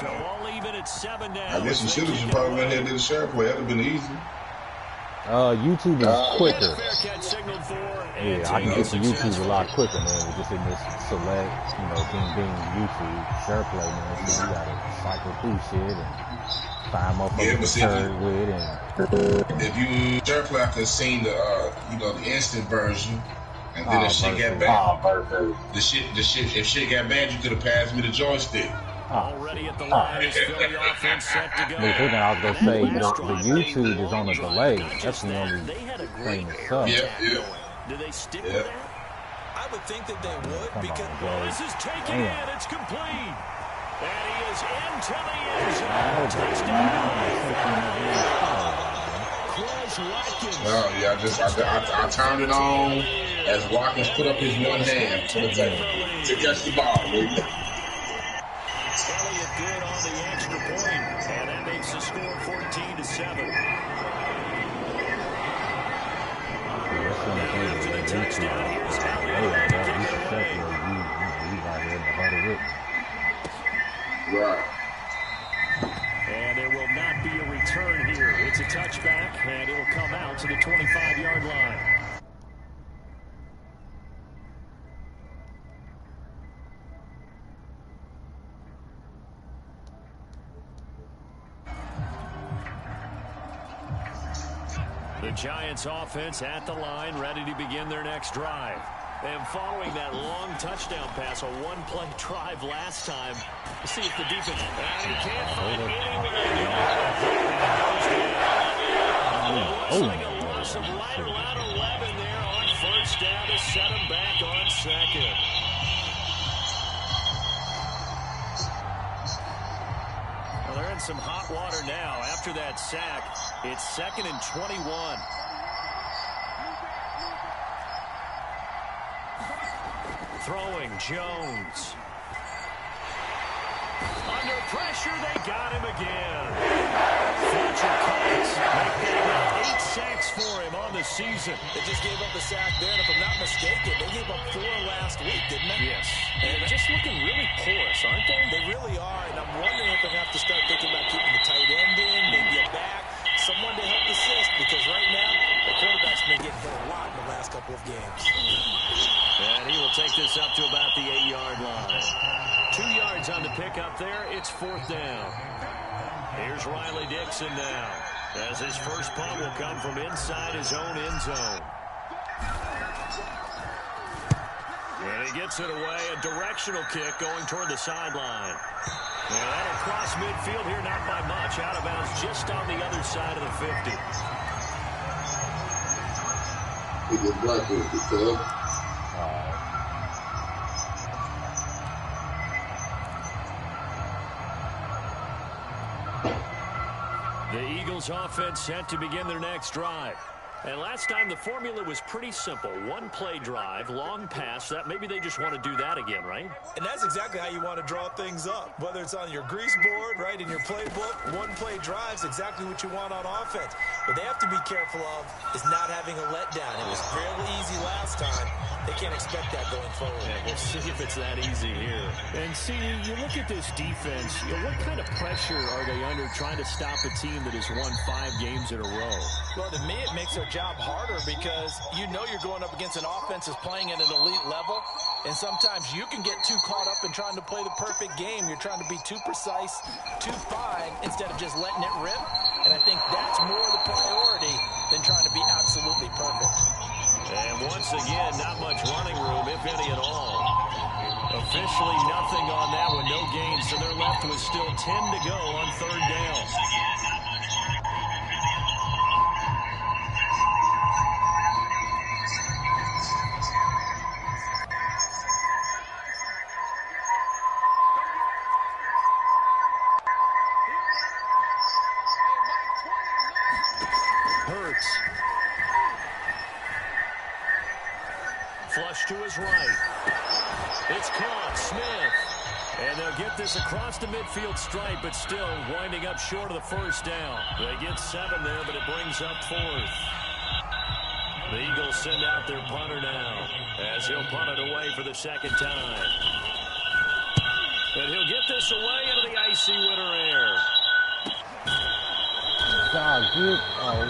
So all even at 7 now. I guess you should have probably went ahead and did a share play. That'd have been easy. YouTube is quicker. Yeah, I can get to YouTube a lot quicker, man. We're just in this select, Bing YouTube share play, man. So you gotta cycle through shit and find motherfuckers to share with. And if you share play, I could have seen the the instant version, and then if shit got bad, if shit got bad, you could have passed me the joystick. Already at the line is Philly offense set to go. I was gonna say the YouTube is on a delay. That's the only thing that sucks. Yeah. Do they stick with that? I would think that they would because this is taken in. It's complete. And he is into the end zone. Touchdown. I turned it on as Watkins put up his one hand to catch the ball. Elliott good on the extra point, and that makes the score 14-7. For the touchdown, here's Elliott to kick it away. Right. And there will not be a return here. It's a touchback, and it will come out to the 25-yard line. The Giants offense at the line, ready to begin their next drive. And following that long touchdown pass, a one-play drive last time, let's see if the defense... he can't find anywhere. Looks like a loss of right around 11 there on first down to set him back on second. Well, they're in some hot water now. After that sack, it's 2nd and 21. Throwing Jones. Under pressure, they got him again. Fletcher Cox making 8 sacks for him on the season. They just gave up the sack there, and if I'm not mistaken, they gave up 4 last week, didn't they? Yes. And they're just looking really porous, aren't they? They really are, and I'm wondering if they have to start thinking about keeping the tight end in, maybe a back, someone to help assist, because right now, the quarterback's been getting hit a lot in the last couple of games. And he will take this up to about the 8-yard line. 2 yards on the pickup there. It's 4th down. Here's Riley Dixon now, as his first punt will come from inside his own end zone. And he gets it away. A directional kick going toward the sideline. And that'll cross midfield here, not by much. Out of bounds just on the other side of the 50. He did black with it, The Eagles offense set to begin their next drive. And last time the formula was pretty simple. One-play drive, long pass. That maybe they just want to do that again, right? And that's exactly how you want to draw things up. Whether it's on your grease board, right, in your playbook, one-play drive's exactly what you want on offense. What they have to be careful of is not having a letdown. It was fairly easy last time. They can't expect that going forward. Yeah, we'll see if it's that easy here. And see, you look at this defense, what kind of pressure are they under trying to stop a team that has won 5 games in a row? Well, to me, it makes their job harder because you know you're going up against an offense that's playing at an elite level, and sometimes you can get too caught up in trying to play the perfect game. You're trying to be too precise, too fine, instead of just letting it rip, and I think that's more the priority than trying to be absolutely perfect. And once again, not much running room, if any at all. Officially nothing on that one, no gain, so they're left with still 10 to go on 3rd down. Flush to his right. It's caught. Smith. And they'll get this across the midfield stripe, but still winding up short of the first down. They get 7 there, but it brings up 4th. The Eagles send out their punter now, as he'll punt it away for the 2nd time. And he'll get this away into the icy winter air.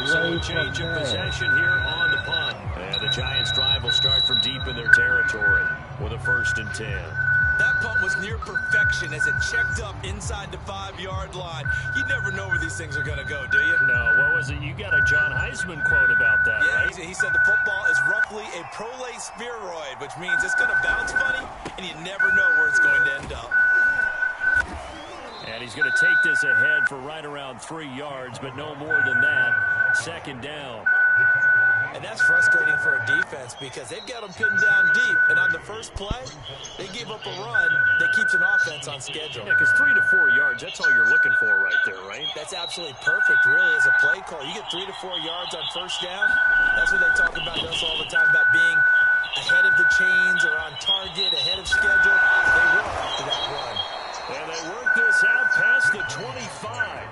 So change of possession here on the punt. And the Giants' drive will start from deep in their territory with a 1st and 10. That punt was near perfection as it checked up inside the 5-yard line. You never know where these things are going to go, do you? No, what was it? You got a John Heisman quote about that, yeah, right? He said the football is roughly a prolate spheroid, which means it's going to bounce funny, and you never know where it's going to end up. And he's going to take this ahead for right around 3 yards, but no more than that. 2nd down. And that's frustrating for a defense because they've got them pinned down deep. And on the first play, they gave up a run that keeps an offense on schedule. Yeah, because 3 to 4 yards, that's all you're looking for right there, right? That's absolutely perfect, really, as a play call. You get 3 to 4 yards on 1st down. That's what they talk about us all the time, about being ahead of the chains or on target, ahead of schedule. They will after that run. And they work this out past the 25.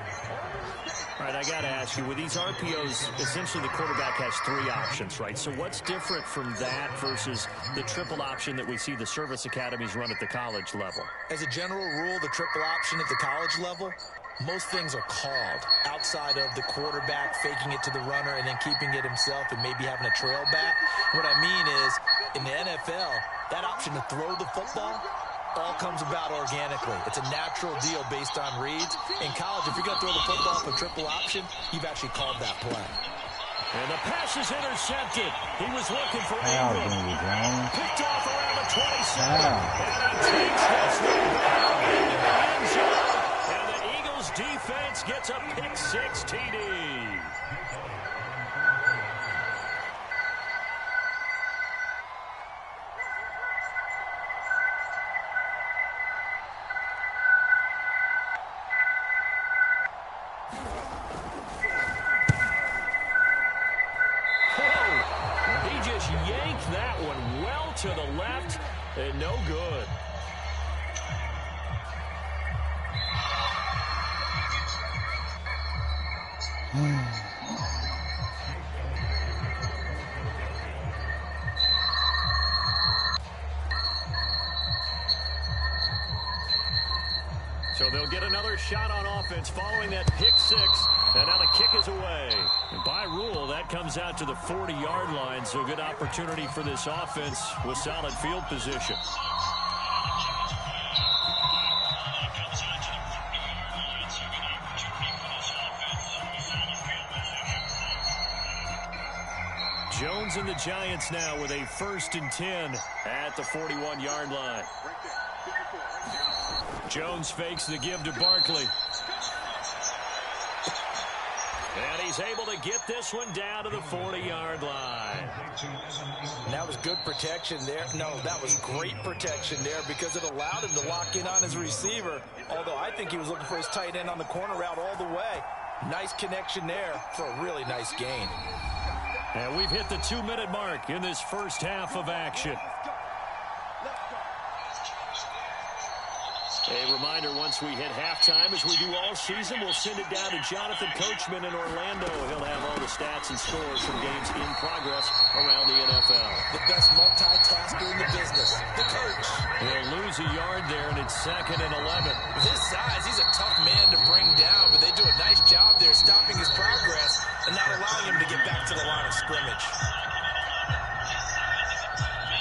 All right, I got to ask you, with these RPOs, essentially the quarterback has 3 options, right? So what's different from that versus the triple option that we see the service academies run at the college level? As a general rule, the triple option at the college level, most things are called outside of the quarterback faking it to the runner and then keeping it himself and maybe having a trail back. What I mean is, in the NFL, that option to throw the football all comes about organically. It's a natural deal based on reads. In college, if you're going to throw the football off a triple option, you've actually called that play. And the pass is intercepted. He was looking for Ingram. Picked off around the 27. And he takes this one down in the end zone. And the Eagles defense gets a pick-6 TD. Yanked that one well to the left and no good. So they'll get another shot on offense following that pick-6. And now the kick is away. And by rule, that comes out to the 40-yard line. So good opportunity for this offense with solid field position. Jones and the Giants now with a 1st and 10 at the 41-yard line. Jones fakes the give to Barkley. And he's able to get this one down to the 40-yard line. And that was good protection there. No, that was great protection there because it allowed him to lock in on his receiver. Although I think he was looking for his tight end on the corner route all the way. Nice connection there for a really nice gain. And we've hit the 2-minute mark in this first half of action. A reminder, once we hit halftime, as we do all season, we'll send it down to Jonathan Coachman in Orlando. He'll have all the stats and scores from games in progress around the NFL. The best multitasker in the business, the coach. He'll lose a yard there, and it's 2nd and 11. With his size, he's a tough man to bring down, but they do a nice job there stopping his progress and not allowing him to get back to the line of scrimmage.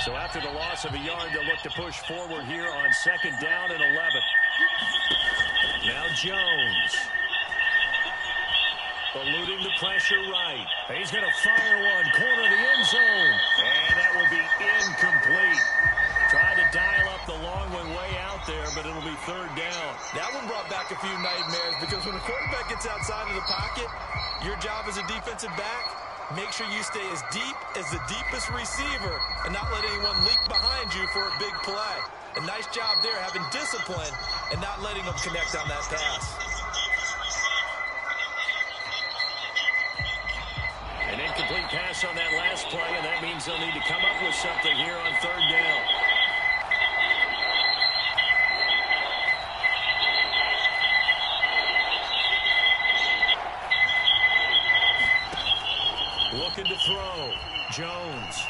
So after the loss of a yard, they'll look to push forward here on 2nd down and 11. Now Jones. Eluding the pressure right. He's going to fire one. Corner of the end zone. And that will be incomplete. Tried to dial up the long one way out there, but it'll be 3rd down. That one brought back a few nightmares because when the quarterback gets outside of the pocket, your job as a defensive back, make sure you stay as deep as the deepest receiver and not let anyone leak behind you for a big play. A nice job there, having discipline and not letting them connect on that pass. An incomplete pass on that last play, and that means they'll need to come up with something here on 3rd down. Looking to throw. Jones.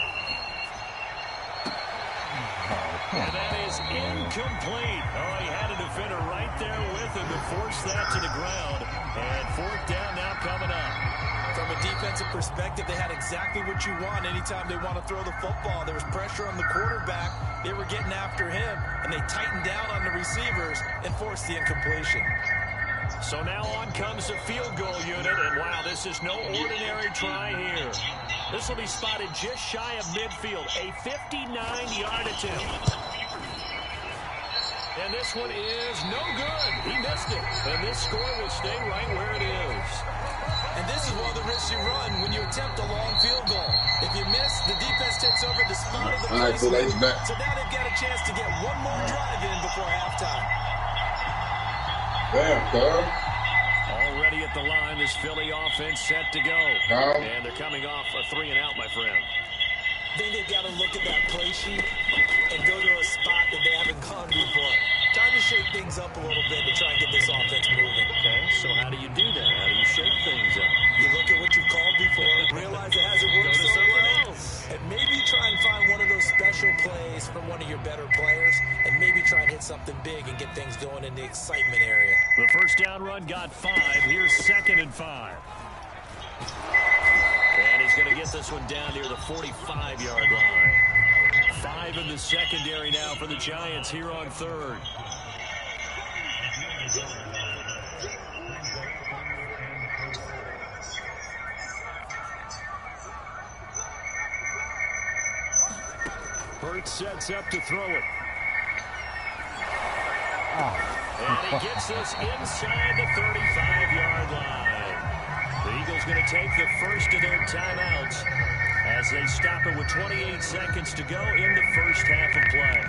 And that is incomplete. Oh, he had a defender right there with him to force that to the ground. And fourth down now coming up. From a defensive perspective, they had exactly what you want anytime they want to throw the football. There was pressure on the quarterback. They were getting after him, and they tightened down on the receivers and forced the incompletion. So now on comes the field goal unit, and wow, this is no ordinary try here. This will be spotted just shy of midfield, a 59-yard attempt. And this one is no good. He missed it, and this score will stay right where it is. And this is one of the risks you run when you attempt a long field goal. If you miss, the defense takes over the spot of the placement. So now they've got a chance to get one more drive in before halftime. Damn, cuz. Already at the line, this Philly offense set to go. And they're coming off a 3-and-out, my friend. I think they've got to look at that play sheet and go to a spot that they haven't gone before. Time to shake things up a little bit to try and get this offense moving. Okay, so how do you do that? How do you shake things up? You look at what you've called before, realize it hasn't worked so well, and maybe try and find one of those special plays from one of your better players, and maybe try and hit something big and get things going in the excitement area. The first down run got 5. Here's 2nd and 5. And he's going to get this one down near the 45-yard line. 5 in the secondary now for the Giants here on 3rd. Hurts sets up to throw it. And he gets this inside the 35-yard line. The Eagles going to take the first of their timeouts as they stop it with 28 seconds to go in the first half of play.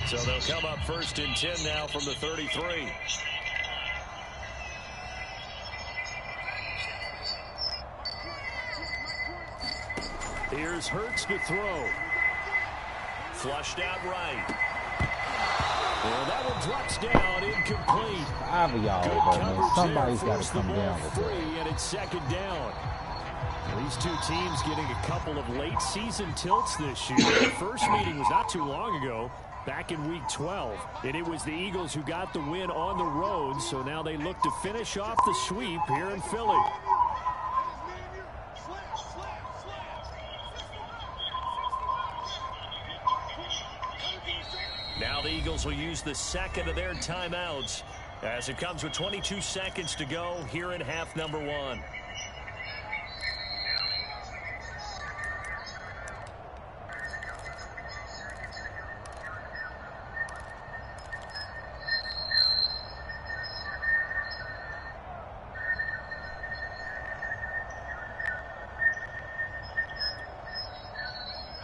So they'll come up 1st and 10 now from the 33. Here's Hurts to throw. Flushed out right. Well, that one drops down, incomplete. 5 of y'all, man. Somebody's got to come down with free, and it's 2nd down. These two teams getting a couple of late season tilts this year. The first meeting was not too long ago, back in week 12. And it was the Eagles who got the win on the road, so now they look to finish off the sweep here in Philly. Now the Eagles will use the second of their timeouts as it comes with 22 seconds to go here in half number 1.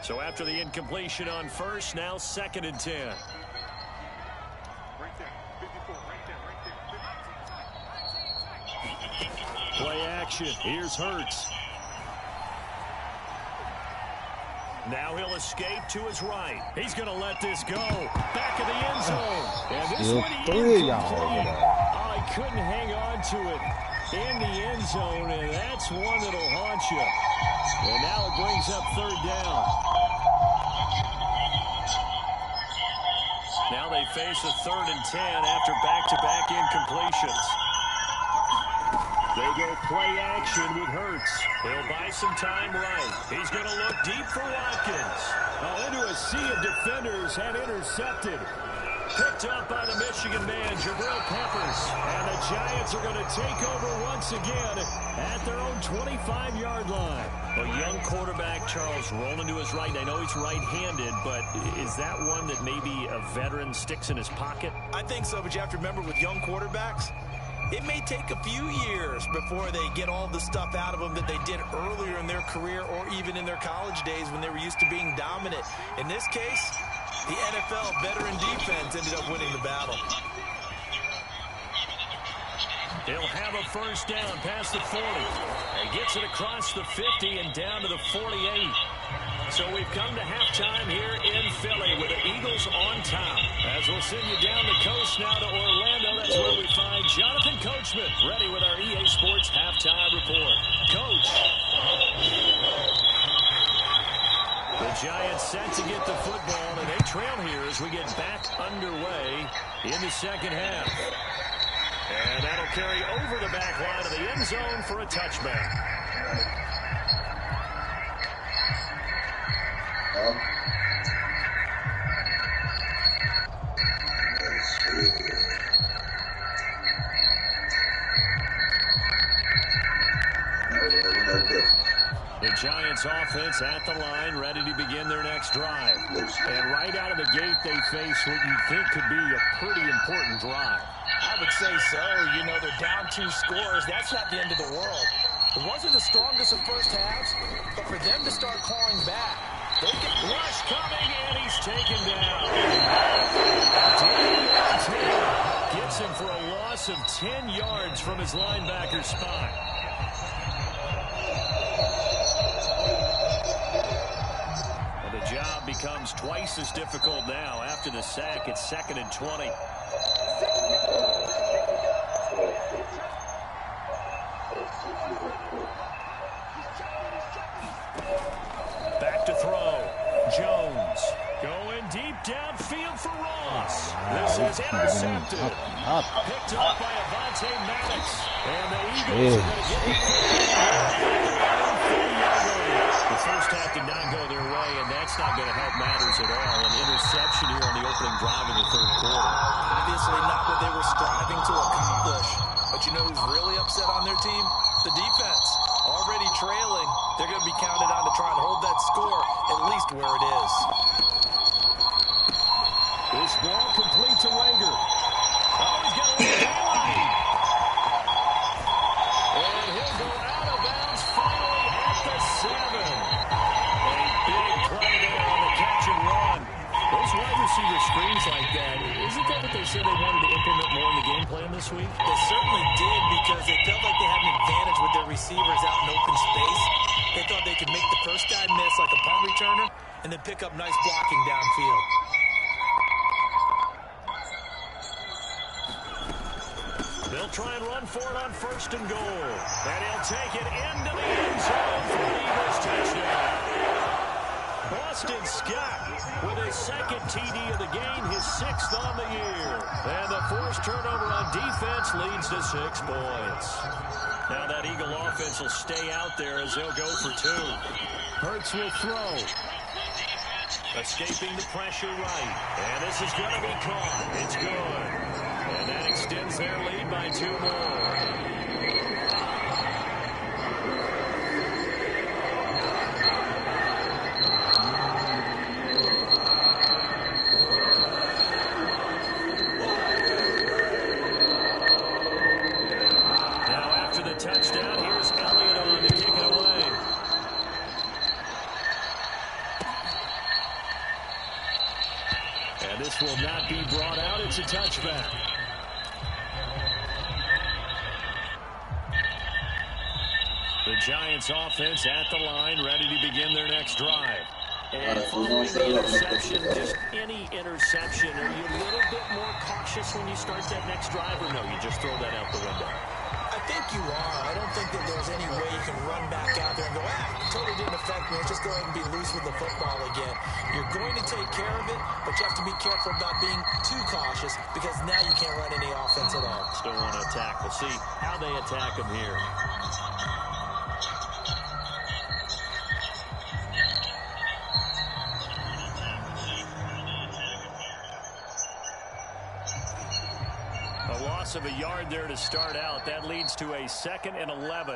So after the incompletion on first, now 2nd and 10. Right there, 54, right there. Play action. Here's Hurts. Now he'll escape to his right. He's going to let this go. Back of the end zone. And this one incomplete. Oh, he couldn't hang on to it in the end zone, and that's one that'll haunt you. And now it brings up 3rd down. Now they face a 3rd and 10 after back-to-back incompletions. They go play action with Hurts. He'll buy some time right. He's going to look deep for Watkins. Into a sea of defenders and intercepted. Picked up by the Michigan man, Jabril Peppers. And the Giants are going to take over once again at their own 25-yard line. A young quarterback, Charles, rolling to his right. I know he's right-handed, but is that one that maybe a veteran sticks in his pocket? I think so, but you have to remember with young quarterbacks, it may take a few years before they get all the stuff out of them that they did earlier in their career or even in their college days when they were used to being dominant. In this case, the NFL veteran defense ended up winning the battle. He'll have a first down past the 40. He gets it across the 50 and down to the 48. So we've come to halftime here in Philly with the Eagles on top. As we'll send you down the coast now to Orlando, that's where we find Jonathan Coachman ready with our EA Sports halftime report. Coach. The Giants set to get the football, and they trail here as we get back underway in the second half. And that'll carry over the back line of the end zone for a touchback. The Giants offense at the line, ready to begin their next drive. And right out of the gate, they face what you think could be a pretty important drive. I would say so. You know, they're down 2 scores. That's not the end of the world. It wasn't the strongest of first halves, but for them to start clawing back, they get rush coming, and he's taken down. Gets him for a loss of 10 yards from his linebacker spot. Well, the job becomes twice as difficult now. After the sack, it's 2nd and 20. Back to throw. Jones going deep downfield for Ross. This is intercepted. Picked up by Avonte Maddox. And the Eagles are going to get the first half did not go their way, and that's not going to help matters at all. An interception here on the opening drive of the third quarter. Obviously not what they were striving to accomplish. But you know who's really upset on their team? The defense. Already trailing. They're going to be counted on to try and hold that score at least where it is. This ball complete to Rager. Oh, he's got a little daylight. And he'll go out of bounds finally at the 7. A big play there on the catch and run. Those wide receiver screens like that, isn't that what they said they wanted to implement more in the game plan this week? They certainly did, because they felt like they had an advantage with their receivers out in open space. They thought they could make the first guy miss like a punt returner and then pick up nice blocking downfield. They'll try and run for it on 1st and goal. And he'll take it into the end zone for the Eagles touchdown. Boston Scott with his 2nd TD of the game, his 6th on the year. And the forced turnover on defense leads to 6 points. Now that Eagle offense will stay out there as they'll go for 2. Hurts will throw. Escaping the pressure right. And this is going to be caught. It's good. And that extends their lead by 2 more. Touchdown. Here's Elliott on to kick it away. And this will not be brought out. It's a touchback. The Giants offense at the line, ready to begin their next drive. And following the interception, just any interception, are you a little bit more cautious when you start that next drive, or no, you just throw that out the window? I think you are. I don't think that there's any way you can run back out there and go, it totally didn't affect me. Let's just go ahead and be loose with the football again. You're going to take care of it, but you have to be careful about being too cautious, because now you can't run any offense at all. Still want to attack. We'll see how they attack them here. A loss of a yard there to start out. That leads to a 2nd and 11.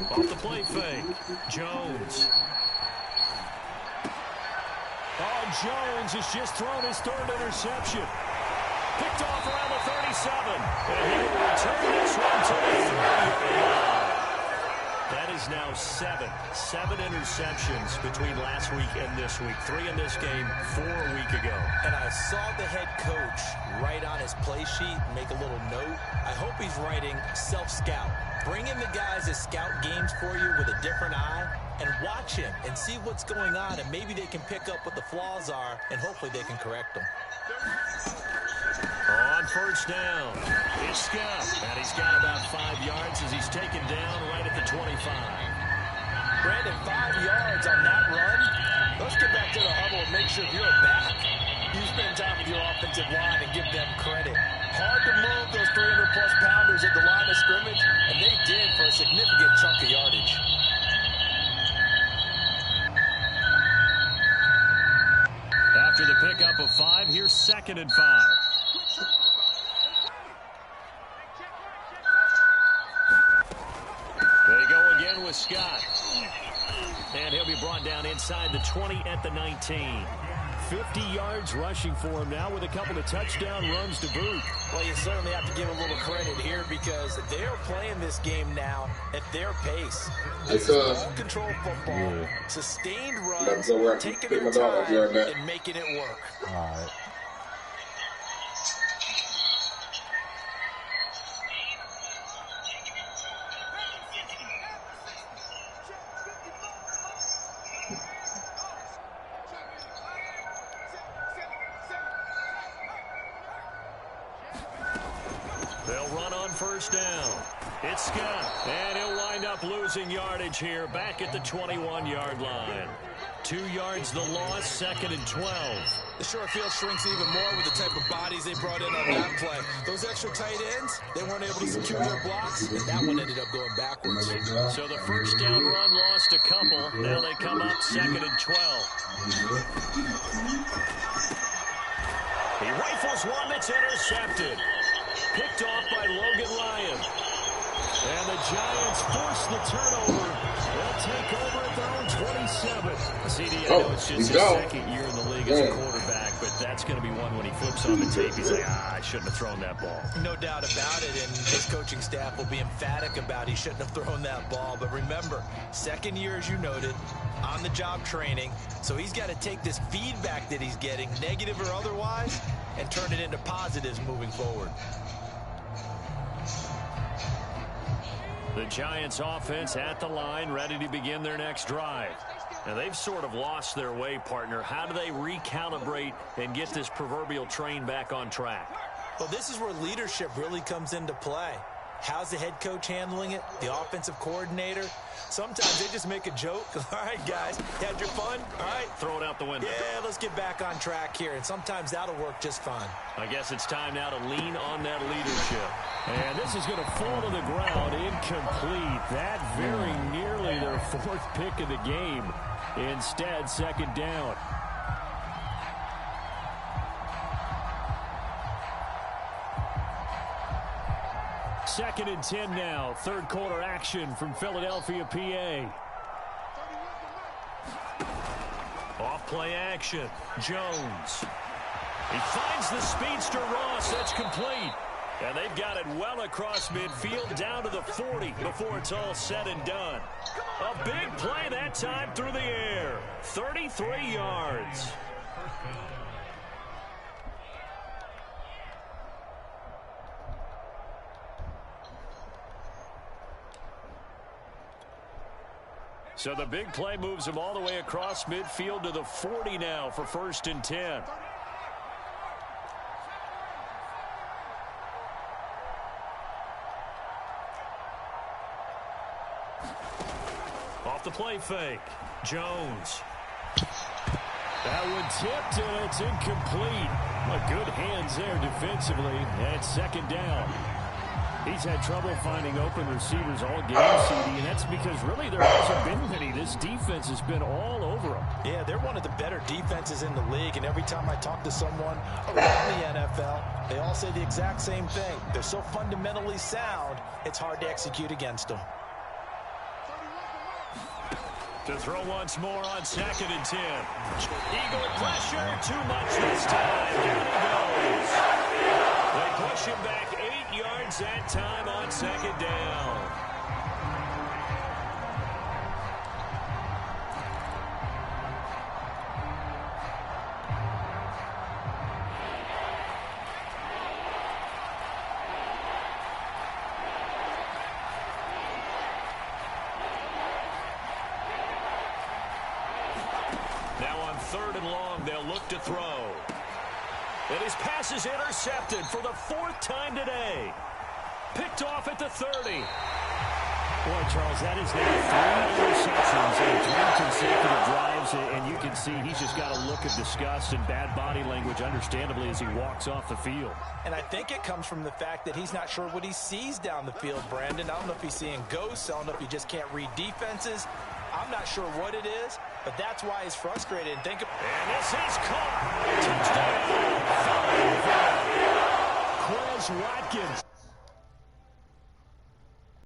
Off the play fake. Jones. Oh, Jones has just thrown his 3rd interception. Picked off around the 37. And he will return this one to the 30-yard line. That is now 7 interceptions between last week and this week. 3 in this game, 4 a week ago. And I saw the head coach write on his play sheet, make a little note. I hope he's writing self-scout. Bring in the guys that scout games for you with a different eye and watch him and see what's going on, and maybe they can pick up what the flaws are, and hopefully they can correct them. On 1st down, it's Scott, and he's got about 5 yards as he's taken down right at the 25. Brandon, 5 yards on that run. Let's get back to the huddle and make sure you're back. You spend time with your offensive line and give them credit. Hard to move those 300-plus pounders at the line of scrimmage, and they did for a significant chunk of yardage. After the pickup of 5, here's 2nd and 5. They go again with Scott. And he'll be brought down inside the 20 at the 19. 50 yards rushing for him now with a couple of touchdown runs to boot. Well, you certainly have to give a little credit here because they're playing this game now at their pace. This is ball-control football, sustained runs, taking their time and making it work. All right. They'll run on first down. It's Scott, and he'll wind up losing yardage here back at the 21-yard line. 2 yards the loss, 2nd and 12. The short field shrinks even more with the type of bodies they brought in on that play. Those extra tight ends, they weren't able to secure their blocks, and that one ended up going backwards. So the first down run lost a couple. Now they come up 2nd and 12. He rifles one that's intercepted. Picked off by Logan Lyon. And the Giants force the turnover. They'll take over at their own 27. CD, I know it's just his second year in the league as a quarterback, but that's going to be one when he flips on the tape. He's like, I shouldn't have thrown that ball. No doubt about it, and his coaching staff will be emphatic about he shouldn't have thrown that ball. But remember, second year, as you noted, on-the-job training, so he's got to take this feedback that he's getting, negative or otherwise, and turn it into positives moving forward. The Giants offense at the line, ready to begin their next drive. Now, they've sort of lost their way, partner. How do they recalibrate and get this proverbial train back on track? Well, this is where leadership really comes into play. How's the head coach handling it? The offensive coordinator? Sometimes they just make a joke. All right, guys, you had your fun? All right. Throw it out the window. Yeah, let's get back on track here. And sometimes that'll work just fine. I guess it's time now to lean on that leadership. And this is going to fall to the ground incomplete. That very nearly their 4th pick of the game. Instead, 2nd down. Second and 10 now. 3rd quarter action from Philadelphia, PA. Off play action. Jones. He finds the speedster Ross. That's complete. And they've got it well across midfield down to the 40 before it's all said and done. A big play that time through the air. 33 yards. So the big play moves him all the way across midfield to the 40 now for 1st and 10. Off the play fake. Jones. That one tipped, and it's incomplete. Good hands there defensively. And 2nd down. He's had trouble finding open receivers all game, CD, and that's because really there hasn't been many. This defense has been all over them. Yeah, they're one of the better defenses in the league, and every time I talk to someone around the NFL, they all say the exact same thing. They're so fundamentally sound, it's hard to execute against them. To throw once more on 2nd and 10. Eagle pressure, too much this time. Down he goes. They push him back 8 yards that time on 2nd down. Now on 3rd and long, they'll look to throw. And his pass is intercepted for the 4th time today. Picked off at the 30. Boy, Charles, that is now 3 interceptions in 3 consecutive drives, and you can see he's just got a look of disgust and bad body language, understandably, as he walks off the field. And I think it comes from the fact that he's not sure what he sees down the field, Brandon. I don't know if he's seeing ghosts. I don't know if he just can't read defenses. I'm not sure what it is, but that's why he's frustrated. And this is caught. Touchdown. Quez Watkins.